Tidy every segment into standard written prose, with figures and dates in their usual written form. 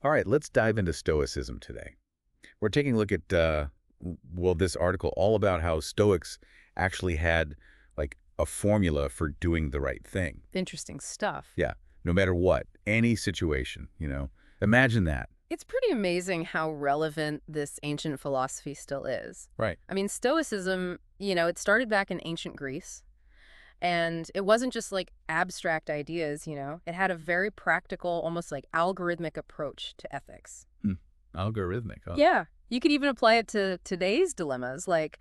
All right, let's dive into Stoicism today. We're taking a look at, this article all about how Stoics actually had, like, a formula for doing the right thing. Interesting stuff. Yeah, no matter what, any situation. Imagine that. It's pretty amazing how relevant this ancient philosophy still is. Right. I mean, Stoicism, it started back in ancient Greece, and it wasn't just like abstract ideas. It had a very practical, almost like algorithmic approach to ethics. Hmm. Algorithmic, huh? Yeah, you could even apply it to today's dilemmas, like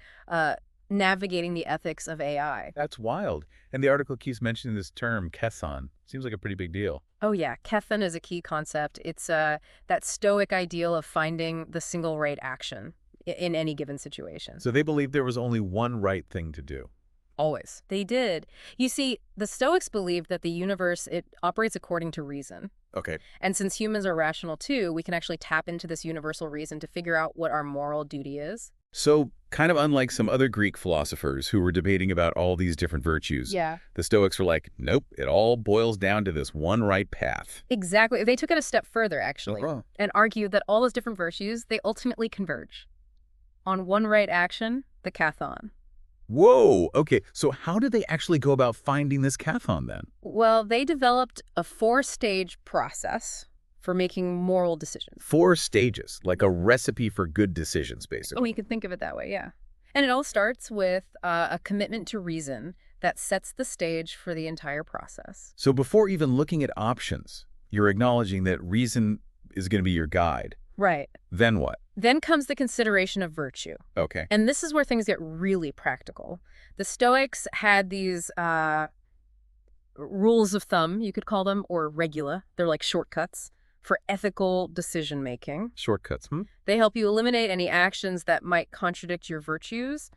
navigating the ethics of AI. That's wild. And the article keeps mentioning this term, cathon. Seems like a pretty big deal. Oh yeah, cathon is a key concept. It's that Stoic ideal of finding the single right action in any given situation. So they believed there was only one right thing to do. Always. They did. You see, the Stoics believed that the universe, it operates according to reason. Okay. And since humans are rational too, we can actually tap into this universal reason to figure out what our moral duty is. So, kind of unlike some other Greek philosophers who were debating about all these different virtues, Yeah. the Stoics were like, nope, it all boils down to this one right path. Exactly. They took it a step further, actually, Oh. and argued that all those different virtues, they ultimately converge on one right action, the cathon. Whoa, okay, so how did they actually go about finding this cathon then? Well, they developed a four-stage process for making moral decisions. 4 stages, like a recipe for good decisions, Oh, basically. you can think of it that way, yeah. And it all starts with a commitment to reason that sets the stage for the entire process. So before even looking at options, you're acknowledging that reason is going to be your guide. Right. Then what? Then comes the consideration of virtue. Okay. And this is where things get really practical. The Stoics had these rules of thumb, you could call them, or regula. They're like shortcuts for ethical decision-making. Shortcuts, They help you eliminate any actions that might contradict your virtues.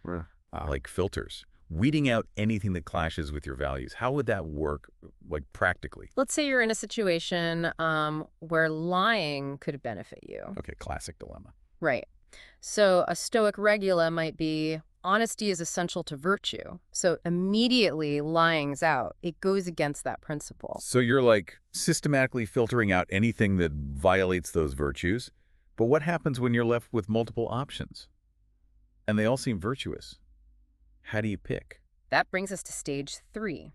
Like filters. Weeding out anything that clashes with your values. How would that work, like, practically? Let's say you're in a situation where lying could benefit you. Okay, classic dilemma. Right. So a Stoic regula might be honesty is essential to virtue. So immediately lying's out. It goes against that principle. So you're, like, systematically filtering out anything that violates those virtues. But what happens when you're left with multiple options? And they all seem virtuous. How do you pick? That brings us to stage 3,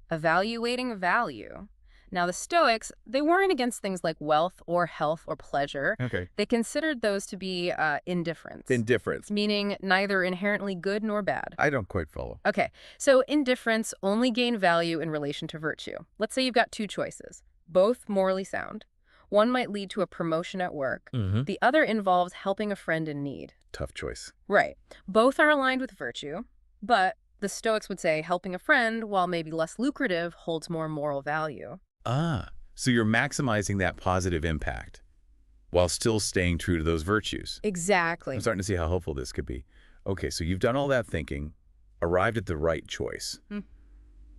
evaluating value. Now, the Stoics, they weren't against things like wealth or health or pleasure. Okay. They considered those to be indifference. Indifference. Meaning neither inherently good nor bad. I don't quite follow. Okay, so indifference only gain value in relation to virtue. Let's say you've got 2 choices, both morally sound. One might lead to a promotion at work. The other involves helping a friend in need. Tough choice. Right. Both are aligned with virtue, but the Stoics would say helping a friend, while maybe less lucrative, holds more moral value. So you're maximizing that positive impact while still staying true to those virtues. Exactly. I'm starting to see how helpful this could be. Okay, so you've done all that thinking, arrived at the right choice.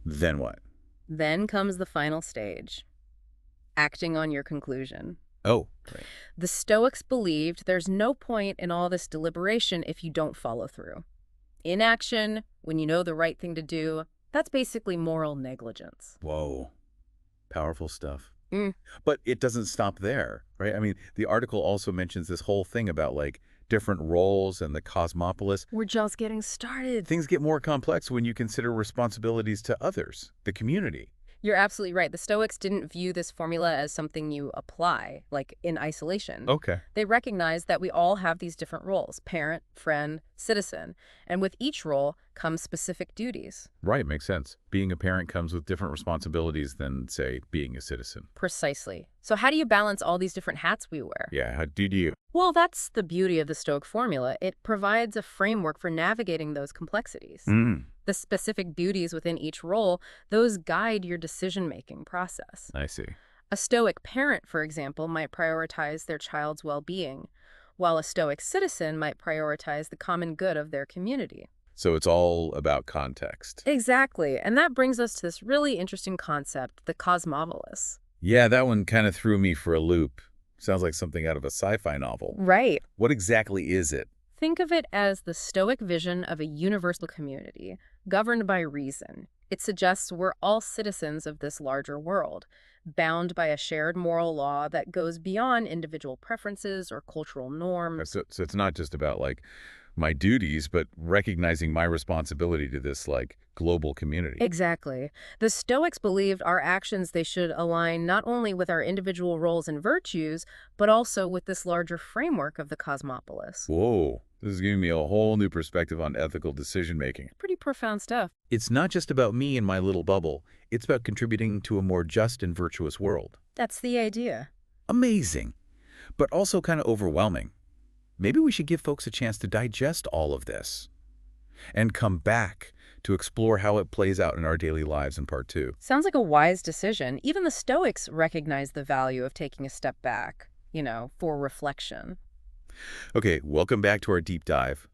Then what? Then comes the final stage, acting on your conclusion. Oh, right. The Stoics believed there's no point in all this deliberation if you don't follow through. Inaction, when you know the right thing to do, that's basically moral negligence. Whoa. Powerful stuff. Mm. But it doesn't stop there, right? I mean, the article also mentions this whole thing about, like, different roles and the cosmopolis. We're just getting started. Things get more complex when you consider responsibilities to others, the community. You're absolutely right. The Stoics didn't view this formula as something you apply, like in isolation. Okay. They recognized that we all have these different roles, parent, friend, citizen, and with each role comes specific duties. Right, makes sense. Being a parent comes with different responsibilities than, say, being a citizen. Precisely. So how do you balance all these different hats we wear? Yeah, how do you? Well, that's the beauty of the Stoic formula. It provides a framework for navigating those complexities. The specific duties within each role, those guide your decision-making process. I see. A Stoic parent, for example, might prioritize their child's well-being, while a Stoic citizen might prioritize the common good of their community. So it's all about context. Exactly. And that brings us to this really interesting concept, the cosmopolis. Yeah, that one kind of threw me for a loop. Sounds like something out of a sci-fi novel. Right. What exactly is it? Think of it as the Stoic vision of a universal community, governed by reason. It suggests we're all citizens of this larger world, bound by a shared moral law that goes beyond individual preferences or cultural norms. So it's not just about, like, my duties, but recognizing my responsibility to this, like, global community. Exactly. The Stoics believed our actions, they should align not only with our individual roles and virtues, but also with this larger framework of the cosmopolis. Whoa, this is giving me a whole new perspective on ethical decision-making. Pretty profound stuff. It's not just about me and my little bubble. It's about contributing to a more just and virtuous world. That's the idea. Amazing, but also kind of overwhelming. Maybe we should give folks a chance to digest all of this and come back to explore how it plays out in our daily lives in part 2. Sounds like a wise decision. Even the Stoics recognize the value of taking a step back, for reflection. Okay, welcome back to our deep dive.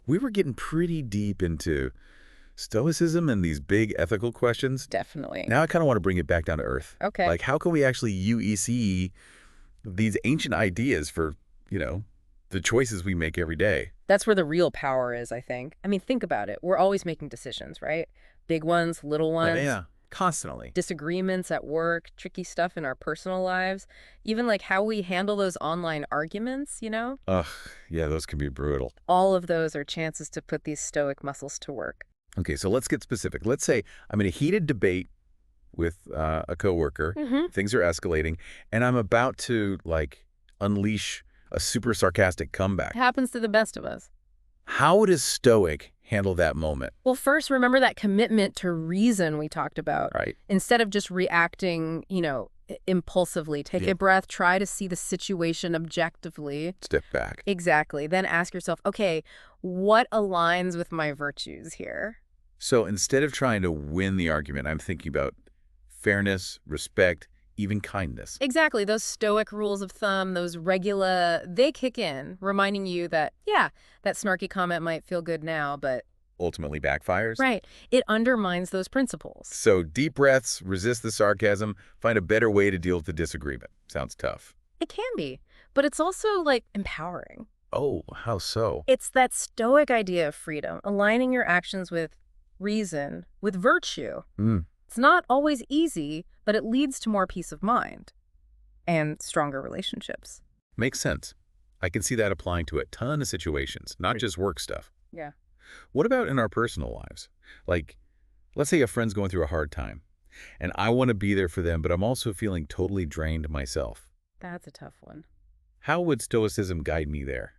We were getting pretty deep into Stoicism and these big ethical questions. Definitely. Now I kind of want to bring it back down to earth. Okay. Like, how can we actually UEC these ancient ideas for, the choices we make every day? That's where the real power is, I think. I mean, think about it. We're always making decisions, right? Big ones, little ones. Yeah, constantly. Disagreements at work, tricky stuff in our personal lives, even like how we handle those online arguments, Ugh, yeah, those can be brutal. All of those are chances to put these Stoic muscles to work. Okay, so let's get specific. Let's say I'm in a heated debate with a coworker. Things are escalating, and I'm about to, like, unleash a super sarcastic comeback. It happens to the best of us. How would a Stoic handle that moment? Well, first, remember that commitment to reason we talked about. Right. Instead of just reacting, impulsively, take a breath, try to see the situation objectively. Step back. Exactly. Then ask yourself, okay, what aligns with my virtues here? So instead of trying to win the argument, I'm thinking about fairness, respect, even kindness. Exactly. Those Stoic rules of thumb, those they kick in, reminding you that, that snarky comment might feel good now, but Ultimately backfires. right, it undermines those principles. So deep breaths, resist the sarcasm, find a better way to deal with the disagreement. Sounds tough. It can be, but it's also, like, empowering. Oh, how so? It's that Stoic idea of freedom, aligning your actions with reason, with virtue. It's not always easy, but it leads to more peace of mind and stronger relationships. Makes sense. I can see that applying to a ton of situations, not just work stuff. Yeah. What about in our personal lives? Like, let's say a friend's going through a hard time, and I want to be there for them, but I'm also feeling totally drained myself. That's a tough one. How would Stoicism guide me there?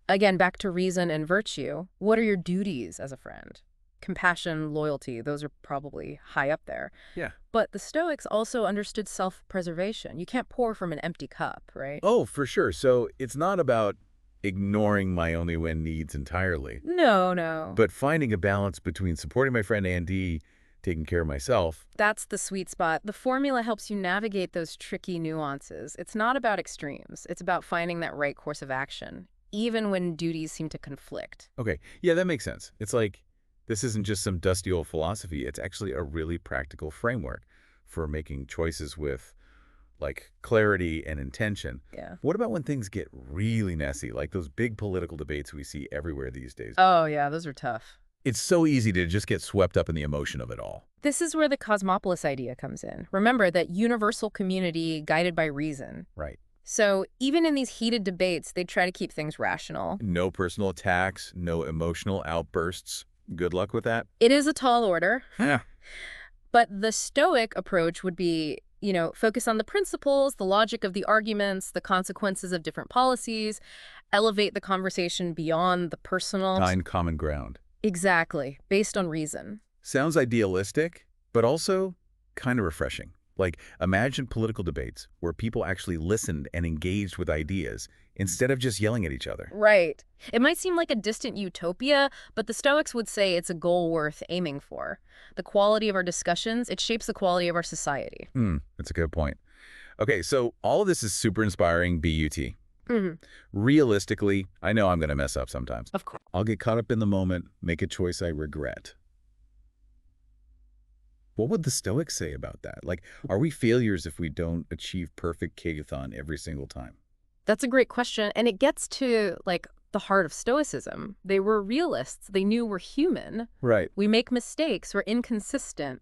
Again, back to reason and virtue. What are your duties as a friend? Compassion, loyalty, those are probably high up there. Yeah. But the Stoics also understood self-preservation. You can't pour from an empty cup, right? Oh, for sure. So it's not about ignoring my only when needs entirely, No. but finding a balance between supporting my friend Andy, taking care of myself. That's the sweet spot. The formula helps you navigate those tricky nuances. It's not about extremes. It's about finding that right course of action, even when duties seem to conflict. Okay. Yeah, that makes sense. It's like, this isn't just some dusty old philosophy. It's actually a really practical framework for making choices with, like, clarity and intention. Yeah. What about when things get really messy, like those big political debates we see everywhere these days? Oh, yeah, those are tough. It's so easy to just get swept up in the emotion of it all. This is where the cosmopolis idea comes in. Remember that universal community guided by reason. Right. So even in these heated debates, they try to keep things rational. No personal attacks, no emotional outbursts. Good luck with that. It is a tall order. Yeah. But the Stoic approach would be, focus on the principles, the logic of the arguments, the consequences of different policies, elevate the conversation beyond the personal. Find common ground. Exactly, based on reason. Sounds idealistic, but also kind of refreshing. Like, imagine political debates where people actually listened and engaged with ideas instead of just yelling at each other. Right. It might seem like a distant utopia, but the Stoics would say it's a goal worth aiming for. The quality of our discussions, it shapes the quality of our society. That's a good point. Okay, so all of this is super inspiring, BUT. Realistically, I know I'm going to mess up sometimes. Of course. I'll get caught up in the moment, make a choice I regret. What would the Stoics say about that? Like, are we failures if we don't achieve perfect cathon every single time? That's a great question, and it gets to, like, the heart of Stoicism. They were realists. They knew we're human. Right. We make mistakes. We're inconsistent.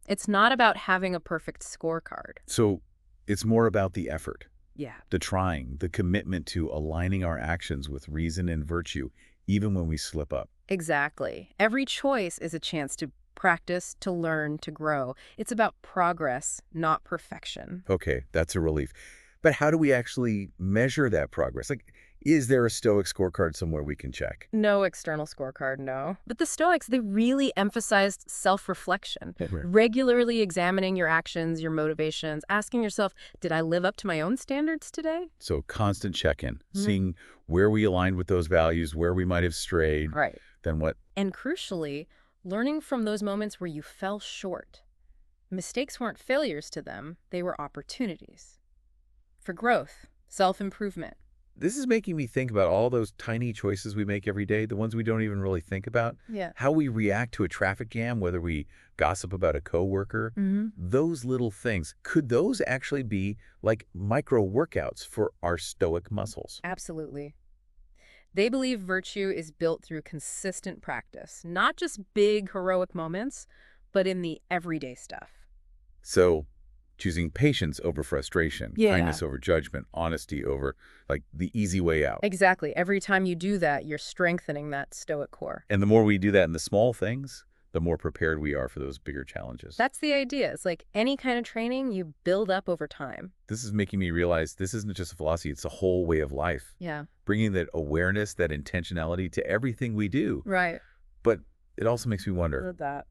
It's not about having a perfect scorecard. So It's more about the effort, Yeah. the trying, the commitment to aligning our actions with reason and virtue, even when we slip up. Exactly. Every choice is a chance to practice, to learn, to grow. It's about progress, not perfection. Okay, that's a relief. But how do we actually measure that progress? Like, is there a Stoic scorecard somewhere we can check? No external scorecard, no. But the Stoics, they really emphasized self-reflection, Right. regularly examining your actions, your motivations, asking yourself, did I live up to my own standards today? So constant check-in, Mhm. seeing where we aligned with those values, where we might have strayed, Right. then what? And crucially, learning from those moments where you fell short. Mistakes weren't failures to them, they were opportunities for growth, self-improvement. This is making me think about all those tiny choices we make every day, the ones we don't even really think about. Yeah. How we react to a traffic jam, whether we gossip about a coworker, Mm-hmm. those little things. Could those actually be like micro workouts for our stoic muscles? Absolutely. They believe virtue is built through consistent practice, not just big heroic moments, but in the everyday stuff. So choosing patience over frustration, Yeah. kindness over judgment, honesty over like the easy way out. Exactly. Every time you do that, you're strengthening that stoic core. And the more we do that in the small things, the more prepared we are for those bigger challenges. That's the idea. It's like any kind of training you build up over time. This is making me realize this isn't just a philosophy, it's a whole way of life. Yeah. Bringing that awareness, that intentionality to everything we do. Right. But it also makes me wonder, Love that.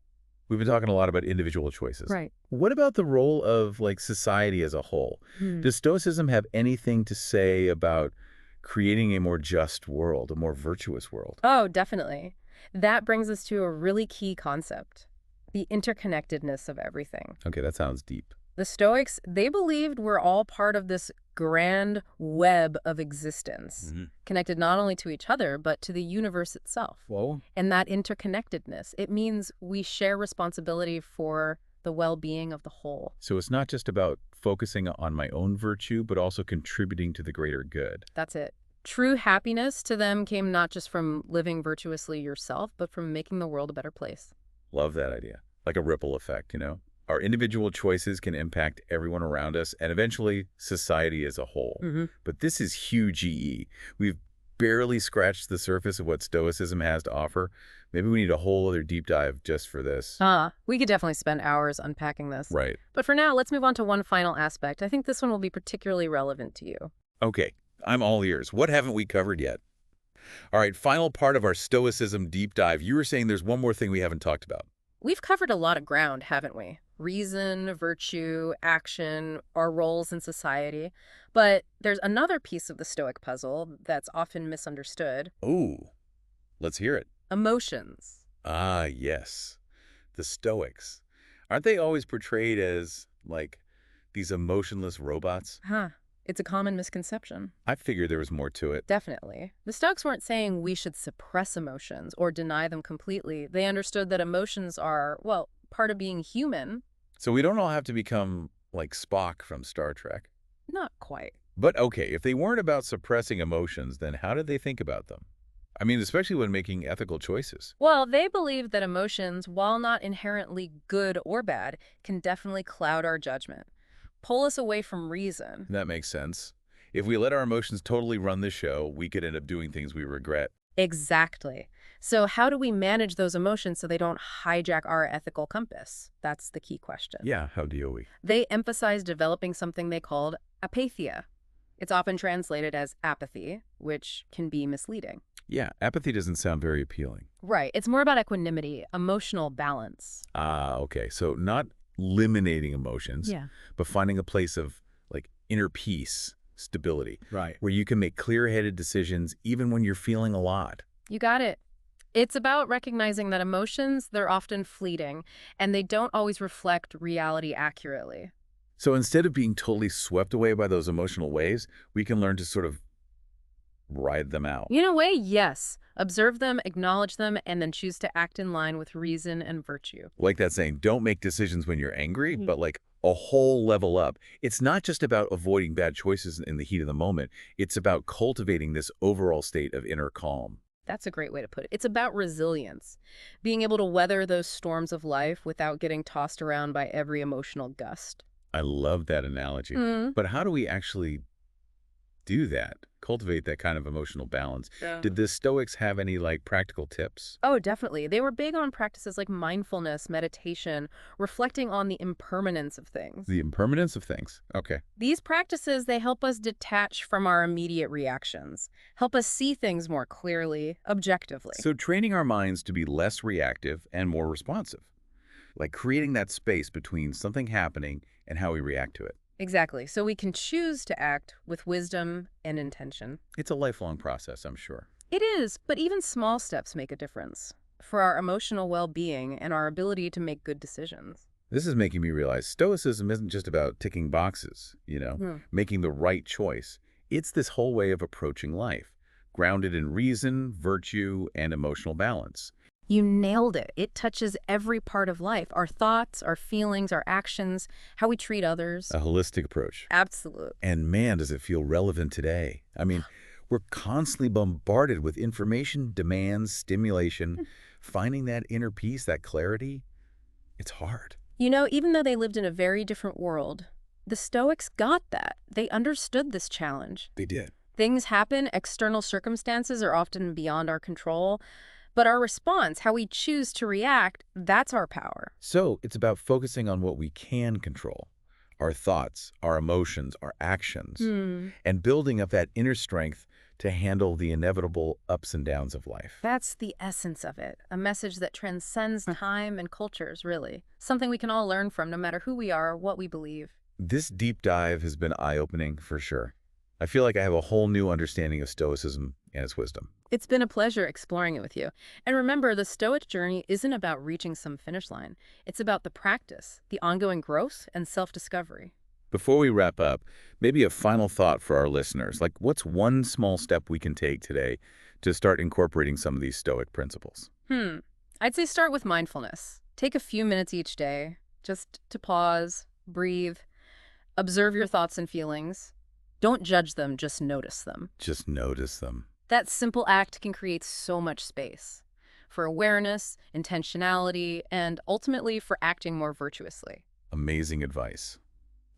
we've been talking a lot about individual choices. Right. What about the role of like society as a whole? Hmm. Does Stoicism have anything to say about creating a more just world, a more virtuous world? Oh, definitely. That brings us to a really key concept, the interconnectedness of everything. Okay, that sounds deep. The Stoics, they believed we're all part of this grand web of existence, connected not only to each other, but to the universe itself. Whoa. And that interconnectedness, it means we share responsibility for the well-being of the whole. So it's not just about focusing on my own virtue, but also contributing to the greater good. That's it. True happiness to them came not just from living virtuously yourself, but from making the world a better place. Love that idea. Like a ripple effect, you know? Our individual choices can impact everyone around us and eventually society as a whole. But this is huge EE. We've barely scratched the surface of what Stoicism has to offer. Maybe we need a whole other deep dive just for this. We could definitely spend hours unpacking this. Right. But for now, let's move on to one final aspect. I think this one will be particularly relevant to you. Okay, I'm all ears. What haven't we covered yet? All right, final part of our Stoicism deep dive. You were saying there's one more thing we haven't talked about. We've covered a lot of ground, haven't we? Reason, virtue, action, our roles in society. But there's another piece of the Stoic puzzle that's often misunderstood. Ooh, let's hear it. Emotions. Ah, yes. The Stoics. Aren't they always portrayed as, like, these emotionless robots? It's a common misconception. I figured there was more to it. Definitely. The Stoics weren't saying we should suppress emotions or deny them completely. They understood that emotions are, well, part of being human. So we don't all have to become like Spock from Star Trek. Not quite. But okay, if they weren't about suppressing emotions, then how did they think about them? I mean, especially when making ethical choices. Well, they believed that emotions, while not inherently good or bad, can definitely cloud our judgment, pull us away from reason. That makes sense. If we let our emotions totally run the show, we could end up doing things we regret. Exactly. So how do we manage those emotions so they don't hijack our ethical compass? That's the key question. Yeah, how deal we? They emphasized developing something they called apatheia. It's often translated as apathy, which can be misleading. Yeah, apathy doesn't sound very appealing. Right. It's more about equanimity, emotional balance. Ah, okay. So not eliminating emotions, but finding a place of like inner peace, stability, Right. where you can make clear-headed decisions even when you're feeling a lot. You got it. It's about recognizing that emotions, they're often fleeting, and they don't always reflect reality accurately. So instead of being totally swept away by those emotional waves, we can learn to sort of ride them out. In a way, yes. Observe them, acknowledge them, and then choose to act in line with reason and virtue. Like that saying, don't make decisions when you're angry, but like a whole level up. It's not just about avoiding bad choices in the heat of the moment. It's about cultivating this overall state of inner calm. That's a great way to put it. It's about resilience, being able to weather those storms of life without getting tossed around by every emotional gust. I love that analogy. Mm. But how do we actually do that, cultivate that kind of emotional balance? Yeah. Did the Stoics have any, like, practical tips? Oh, definitely. They were big on practices like mindfulness, meditation, reflecting on the impermanence of things. The impermanence of things. Okay. These practices, they help us detach from our immediate reactions, help us see things more clearly, objectively. So training our minds to be less reactive and more responsive, like creating that space between something happening and how we react to it. Exactly. So we can choose to act with wisdom and intention. It's a lifelong process, I'm sure. It is, but even small steps make a difference for our emotional well-being and our ability to make good decisions. This is making me realize Stoicism isn't just about ticking boxes, Hmm. making the right choice. It's this whole way of approaching life, grounded in reason, virtue, and emotional balance. You nailed it. It touches every part of life, our thoughts, our feelings, our actions, how we treat others. A holistic approach. Absolute. And man, does it feel relevant today. I mean, we're constantly bombarded with information, demands, stimulation. Finding that inner peace, that clarity, it's hard. You know, even though they lived in a very different world, the Stoics got that. They understood this challenge. They did. Things happen, external circumstances are often beyond our control, but our response, how we choose to react, that's our power. So it's about focusing on what we can control, our thoughts, our emotions, our actions, Hmm. and building up that inner strength to handle the inevitable ups and downs of life. That's the essence of it, a message that transcends time and cultures, really. Something we can all learn from no matter who we are or what we believe. This deep dive has been eye-opening for sure. I feel like I have a whole new understanding of Stoicism and its wisdom. It's been a pleasure exploring it with you. And remember, the Stoic journey isn't about reaching some finish line. It's about the practice, the ongoing growth, and self-discovery. Before we wrap up, maybe a final thought for our listeners. Like, what's one small step we can take today to start incorporating some of these Stoic principles? I'd say start with mindfulness. Take a few minutes each day just to pause, breathe, observe your thoughts and feelings. Don't judge them, just notice them. Just notice them. That simple act can create so much space for awareness, intentionality, and ultimately for acting more virtuously. Amazing advice.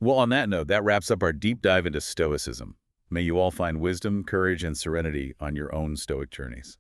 Well, on that note, that wraps up our deep dive into Stoicism. May you all find wisdom, courage, and serenity on your own Stoic journeys.